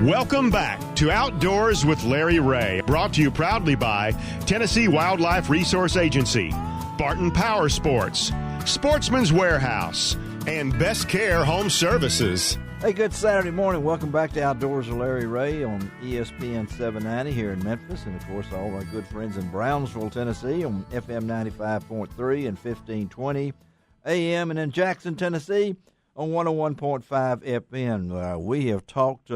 Welcome back to Outdoors with Larry Ray, brought to you proudly by Tennessee Wildlife Resource Agency, Barton Power Sports, Sportsman's Warehouse, and Best Care Home Services. Hey, good Saturday morning. Welcome back to Outdoors with Larry Ray on ESPN 790 here in Memphis, and, of course, all of our good friends in Brownsville, Tennessee on FM 95.3 and 1520 AM, and in Jackson, Tennessee on 101.5 FM. We have talked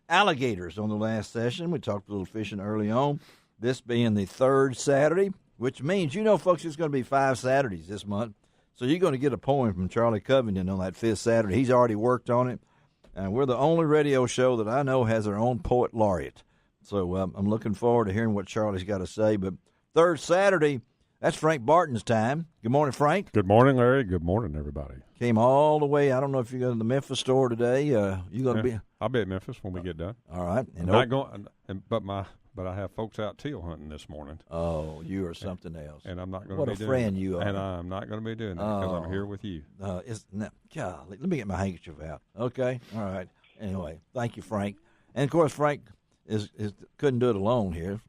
alligators on the last session. We talked a little fishing early on, this being the third Saturday, which means, folks, it's going to be 5 Saturdays this month. So you're going to get a poem from Charlie Covington on that 5th Saturday. He's already worked on it. And we're the only radio show that I know has our own poet laureate. So I'm looking forward to hearing what Charlie's got to say. But third Saturday, that's Frank Barton's time. Good morning, Frank. Good morning, Larry. Good morning, everybody. Came all the way. I don't know if you're going to the Memphis store today. You going to be? I'll be at Memphis when we get done. All right. And not going, but I have folks out teal hunting this morning. Oh, you are something else. And I'm not going to be doing it. What a friend you are. And I'm not going to be doing that because I'm here with you. Golly, let me get my handkerchief out. Okay. All right. Anyway, thank you, Frank. And of course, Frank couldn't do it alone here.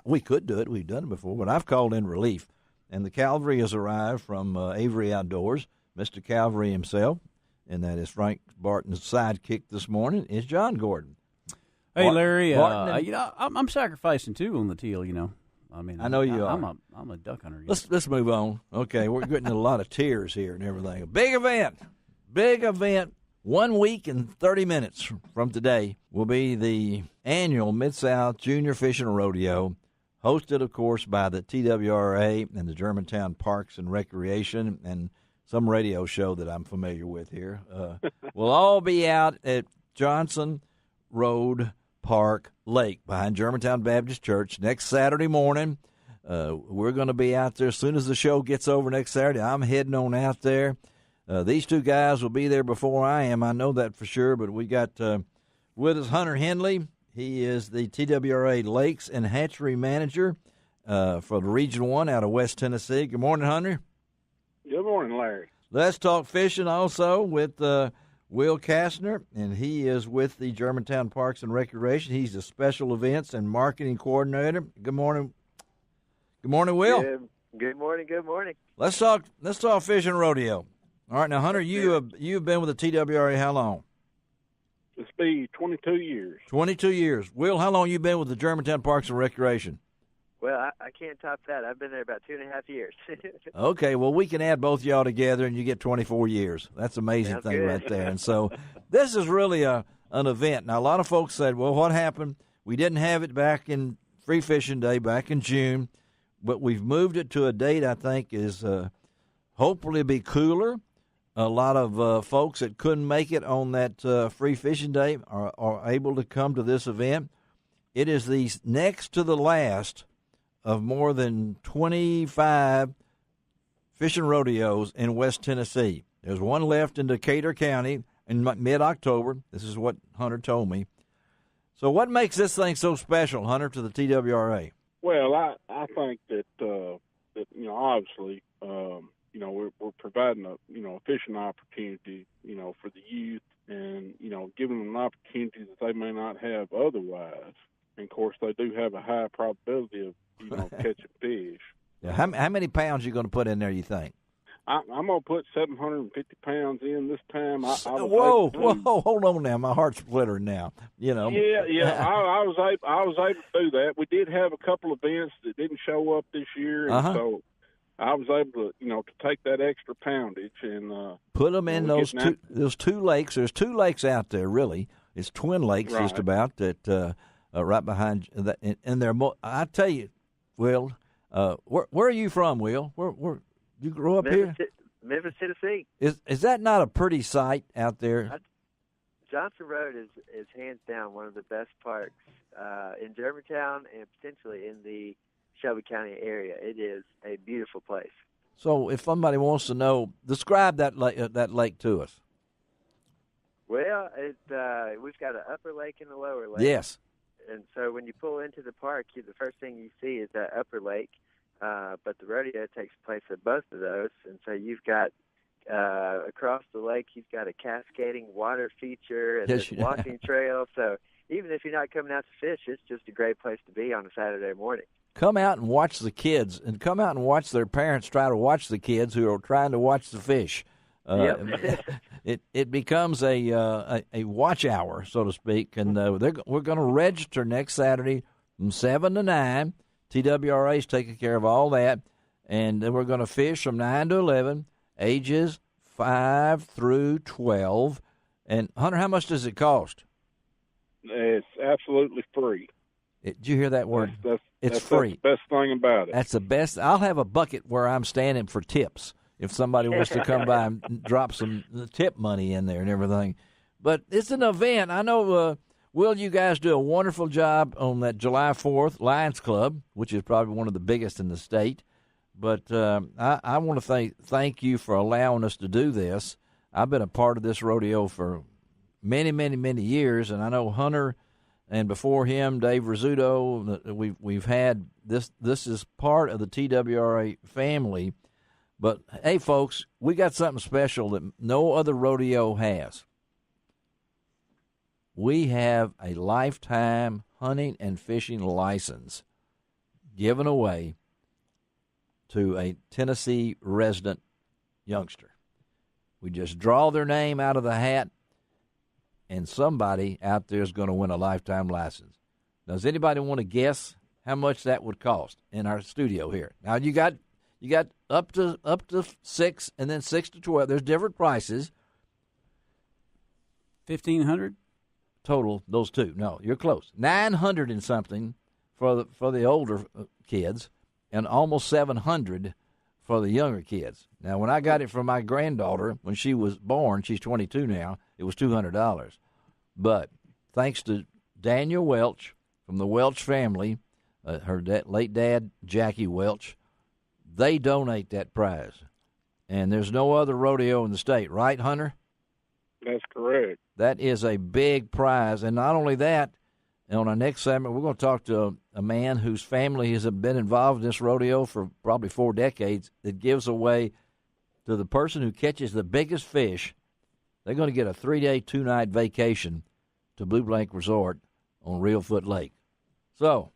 We could do it. We've done it before, but I've called in relief. And the cavalry has arrived from Avery Outdoors, Mr. Cavalry himself, and that is Frank Barton's sidekick this morning is John Gordon. Hey, Larry, I'm sacrificing too on the teal. I know you are. I'm a duck hunter. Let's move on. Okay, we're getting a lot of tears here and everything. A big event. 1 week and 30 minutes from today will be the annual Mid-South Junior Fishing Rodeo, hosted, of course, by the TWRA and the Germantown Parks and Recreation and some radio show that I'm familiar with here. We'll all be out at Johnson Road Park Lake behind Germantown Baptist Church next Saturday morning. We're going to be out there as soon as the show gets over next Saturday. I'm heading on out there. These two guys will be there before I am. I know that for sure, but we got with us Hunter Henley. He is the TWRA Lakes and Hatchery Manager for the Region 1 out of West Tennessee. Good morning, Hunter. Good morning, Larry. Let's talk fishing also with Will Kassner, and he is with the Germantown Parks and Recreation. He's the Special Events and Marketing Coordinator. Good morning. Good morning, Will. Good morning. Let's talk fishing rodeo. All right, now, Hunter, you've been with the TWRA how long? It's been 22 years. 22 years. Will, how long you been with the Germantown Parks and Recreation? Well, I can't top that. I've been there about 2.5 years. Okay, well, we can add both y'all together, and you get 24 years. That's an amazing Sounds thing good. right there. And so this is really an event. Now, a lot of folks said, well, what happened? We didn't have it back in Free Fishing Day back in June, but we've moved it to a date I think is hopefully be cooler. A lot of folks that couldn't make it on that Free Fishing Day are able to come to this event. It is the next to the last of more than 25 fishing rodeos in West Tennessee. There's one left in Decatur County in mid-October. This is what Hunter told me. So what makes this thing so special, Hunter, to the TWRA? Well, I think that obviously, we're providing a fishing opportunity, for the youth, and giving them an opportunity that they may not have otherwise. And of course, they do have a high probability of catching fish. Yeah, how many pounds are you going to put in there, you think? I'm going to put 750 pounds in this time. Whoa, hold on now. My heart's splittering now. Yeah. I was able to do that. We did have a couple of events that didn't show up this year, and so I was able to take that extra poundage and put them in those two lakes. There's 2 lakes out there, really. It's twin lakes, right, just about that. Right behind that, and they're. I tell you, Will, where are you from, Will? Where you grew up here? Memphis, Tennessee. Is that not a pretty sight out there? Johnson Road is hands down one of the best parks in Germantown and potentially in the Shelby County area. It is a beautiful place. So, if somebody wants to know, describe that lake to us. Well, we've got an upper lake and a lower lake. Yes. And so when you pull into the park, the first thing you see is that upper lake, but the rodeo takes place at both of those. And so you've got across the lake, you've got a cascading water feature and this walking trail. So even if you're not coming out to fish, it's just a great place to be on a Saturday morning. Come out and watch the kids, and come out and watch their parents try to watch the kids who are trying to watch the fish. It becomes a watch hour, so to speak, and we're going to register next Saturday from 7 to 9. TWRA is taking care of all that, and then we're going to fish from 9 to 11, ages 5 through 12. And, Hunter, how much does it cost? It's absolutely free. Did you hear that word? It's free. That's the best thing about it. That's the best. I'll have a bucket where I'm standing for tips if somebody wants to come by and drop some tip money in there and everything. But it's an event. I know, Will, you guys do a wonderful job on that July 4th Lions Club, which is probably one of the biggest in the state. But I want to thank you for allowing us to do this. I've been a part of this rodeo for many, many, many years, and I know Hunter and before him, Dave Rizzuto, we've had this. This is part of the TWRA family. But, hey, folks, we got something special that no other rodeo has. We have a lifetime hunting and fishing license given away to a Tennessee resident youngster. We just draw their name out of the hat, and somebody out there is going to win a lifetime license. Does anybody want to guess how much that would cost in our studio here? Now, you got up to 6 and then 6 to 12. There's different prices. $1,500 total. Those two. No, you're close. 900 and something for the older kids, and almost 700 for the younger kids. Now, when I got it from my granddaughter when she was born, she's 22 now, it was $200. But thanks to Daniel Welch from the Welch family, her late dad, Jackie Welch, they donate that prize. And there's no other rodeo in the state, right, Hunter? That's correct. That is a big prize. And not only that, on our next segment, we're going to talk to a man whose family has been involved in this rodeo for probably 4 decades that gives away to the person who catches the biggest fish. They're going to get a 3-day, 2-night vacation to Blue Blank Resort on Reelfoot Lake. So,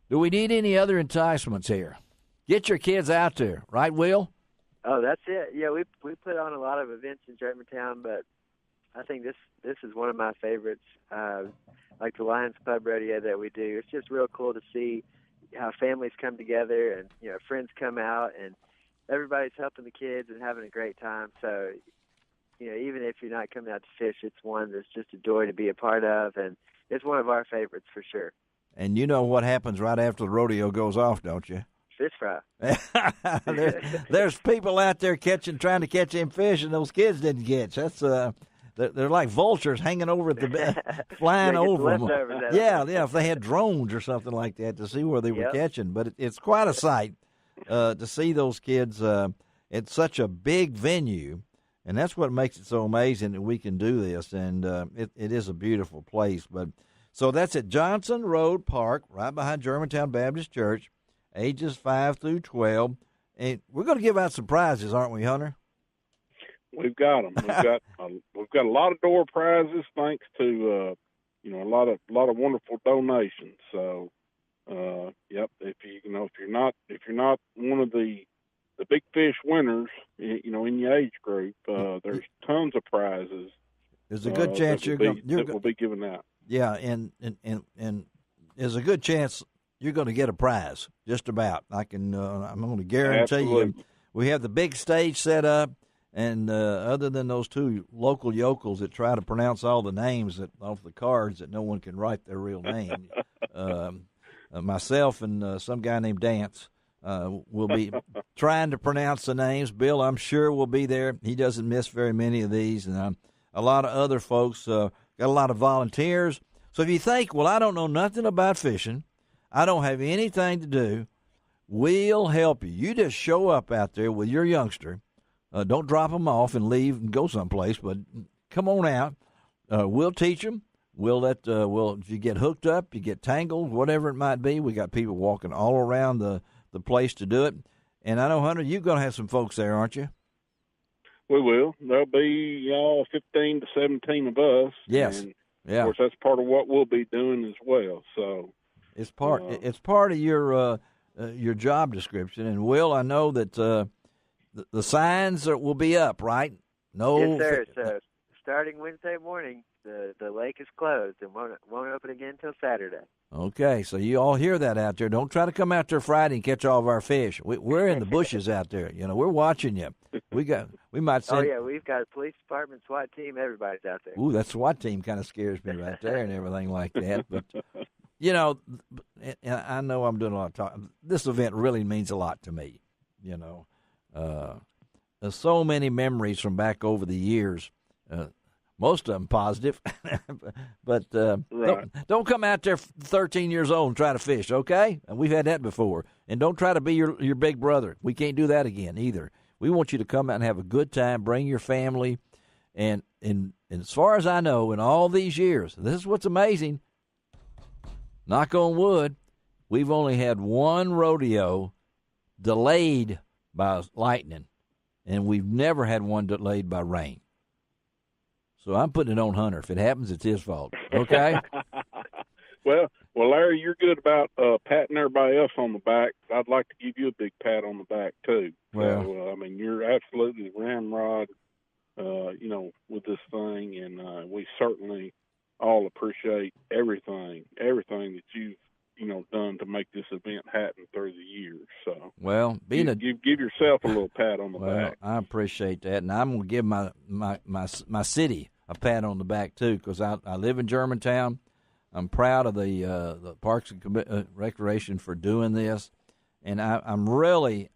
do we need any other enticements here? Get your kids out there, right, Will? Oh, that's it. Yeah, we put on a lot of events in Germantown, but I think this is one of my favorites. Like the Lions Pub Rodeo that we do. It's just real cool to see how families come together and, friends come out and everybody's helping the kids and having a great time. So, even if you're not coming out to fish, it's one that's just a joy to be a part of, and it's one of our favorites for sure. And you know what happens right after the rodeo goes off, don't you? Fish fry. there's people out there trying to catch them fish, and those kids didn't catch. That's they're like vultures hanging over at the flying over them. Yeah. If they had drones or something like that to see where they were catching, but it's quite a sight to see those kids. It's such a big venue, and that's what makes it so amazing that we can do this. And it is a beautiful place. But so that's at Johnson Road Park, right behind Germantown Baptist Church. Ages 5 through 12, and we're going to give out some prizes, aren't we, Hunter? We've got them. We've got a lot of door prizes, thanks to a lot of wonderful donations. So, yep. If you're not one of the big fish winners, in your age group, there's tons of prizes. There's a good chance that will be given out. Yeah, and there's a good chance you're going to get a prize, just about. I'm going to guarantee Absolutely. you. We have the big stage set up, and other than those 2 local yokels that try to pronounce all the names off the cards that no one can write their real name, myself and some guy named Dance will be trying to pronounce the names. Bill, I'm sure, will be there. He doesn't miss very many of these, and a lot of other folks. Got a lot of volunteers. So if you think, well, I don't know nothing about fishing, I don't have anything to do, we'll help you. You just show up out there with your youngster. Don't drop them off and leave and go someplace, but come on out. We'll teach them. If you get hooked up, you get tangled, whatever it might be, we got people walking all around the place to do it. And I know, Hunter, you're going to have some folks there, aren't you? We will. There'll be 15 to 17 of us. Yes. Yeah. Of course, that's part of what we'll be doing as well. So it's part of your job description. And Will, I know that the signs will be up, right? No. Yes, sir. So starting Wednesday morning, the lake is closed and won't open again until Saturday. Okay, so you all hear that out there. Don't try to come out there Friday and catch all of our fish. We're in the bushes out there. We're watching you. We might send. Oh yeah, we've got a police department, SWAT team. Everybody's out there. Ooh, that SWAT team kind of scares me right there and everything like that. But and I know I'm doing a lot of talking. This event really means a lot to me. There's so many memories from back over the years. Most of them positive, but right. don't come out there 13 years old and try to fish, okay? And we've had that before. And don't try to be your big brother. We can't do that again either. We want you to come out and have a good time, bring your family. And as far as I know, in all these years, this is what's amazing, knock on wood, we've only had one rodeo delayed by lightning, and we've never had one delayed by rain. So I'm putting it on Hunter. If it happens, it's his fault. Okay? Well, Larry, you're good about patting everybody else on the back. I'd like to give you a big pat on the back, too. Well, So, you're absolutely the ramrod, with this thing, and we certainly all appreciate everything that you've, done to make this event happen through the years. So, well, give yourself a little pat on the back. I appreciate that, and I'm going to give my city a pat on the back too, because I live in Germantown. I'm proud of the Parks and Recreation for doing this, and I'm really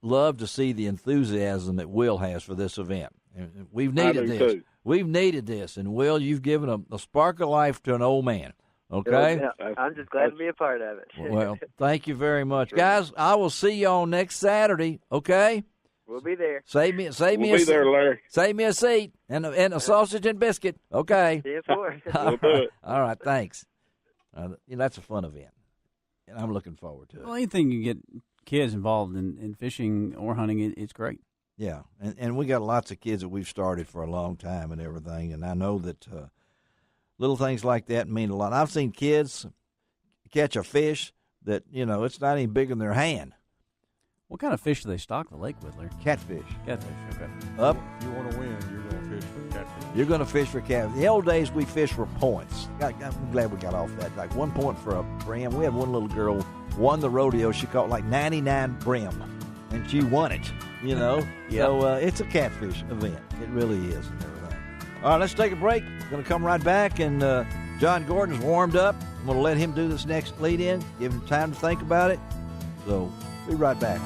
love to see the enthusiasm that Will has for this event. And we've needed this. Too. We've needed this, and Will, you've given a spark of life to an old man. Okay? Yeah, I'm just glad to be a part of it. Well, thank you very much. Guys, I will see y'all next Saturday, okay? We'll be there. Save me We'll be there, Larry. Save me a seat and a sausage and biscuit, okay? See you for We'll do it. All right, thanks. That's a fun event, and I'm looking forward to it. Well, anything you get kids involved in fishing or hunting, it's great. Yeah, and we got lots of kids that we've started for a long time and everything, and I know that little things like that mean a lot. I've seen kids catch a fish that, it's not even bigger than their hand. What kind of fish do they stock the lake with, Larry? Catfish. Catfish, okay. Up. If you want to win, you're going to fish for catfish. You're going to fish for catfish. In the old days, we fished for points. I'm glad we got off that. Like 1 point for a brim. We had one little girl won the rodeo. She caught like 99 brim, and she won it, Yep. So it's a catfish event. It really is and everything. All right, let's take a break. We're going to come right back, and John Gordon's warmed up. I'm going to let him do this next lead-in, give him time to think about it. So, be right back.